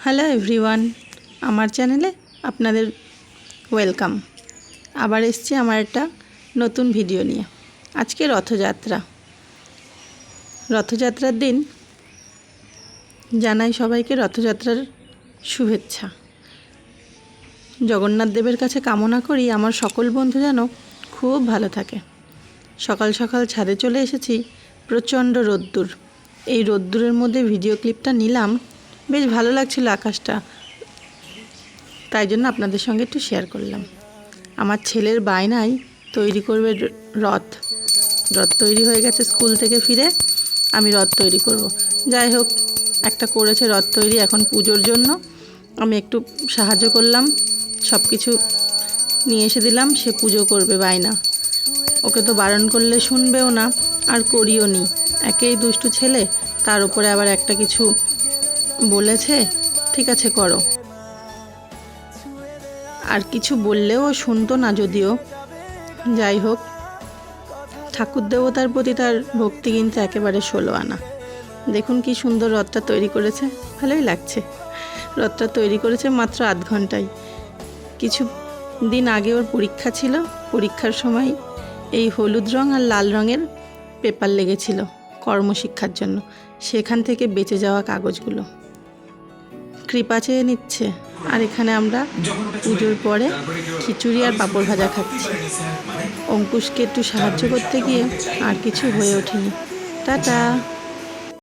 Hello everyone, আমার চ্যানেলে আপনাদের ওয়েলকাম। আবার এসেছি আমার একটা নতুন ভিডিও নিয়ে। আজকে রথযাত্রার দিন জানাই সবাইকে রথযাত্রার শুভেচ্ছা। জগন্নাথ দেবের কাছে কামনা করি আমার সকল বন্ধু যেন খুব ভালো থাকে। সকাল সকাল ছাদে চলে এসেছি, প্রচণ্ড রোদ্দুর। এই রোদ্দুরের মধ্যে ভিডিও ক্লিপটা নিলাম, বেশ ভালো লাগছিল আকাশটা, তাই জন্য আপনাদের সঙ্গে একটু শেয়ার করলাম। আমার ছেলের বায়নায় তৈরি করবে রথ তৈরি হয়ে গেছে, স্কুল থেকে ফিরে আমি রথ তৈরি করব। যাই হোক, একটা করেছে রথ তৈরি, এখন পুজোর জন্য আমি একটু সাহায্য করলাম, সব কিছু নিয়ে এসে দিলাম। সে পুজো করবে বায়না, ওকে তো বারণ করলে শুনবেও না, আর করিও নি। একেই দুষ্টু ছেলে, তার উপরে আবার একটা কিছু বলেছে, ঠিক আছে করো। আর কিছু বললেও শুনতো না যদিও। যাই হোক, ঠাকুর দেবতার প্রতি তার ভক্তি কিন্তু একেবারে 16 আনা। দেখুন কি সুন্দর রথটা তৈরি করেছে, ভালোই লাগছে। রথটা তৈরি করেছে মাত্র আধ ঘন্টায়। কিছু দিন আগে ওর পরীক্ষা ছিল, পরীক্ষার সময় এই হলুদ রং আর লাল রঙের পেপার লেগেছিল কর্মশিক্ষার জন্য। সেখান থেকে বেঁচে যাওয়া কাগজগুলো কৃপা চেয়ে নিচ্ছে। আর এখানে আমরা পুজোর পরে খিচুড়ি আর পাঁপড় ভাজা খাচ্ছি। অঙ্কুশকে একটু সাহায্য করতে গিয়ে আর কিছু হয়ে ওঠেনি। টাটা।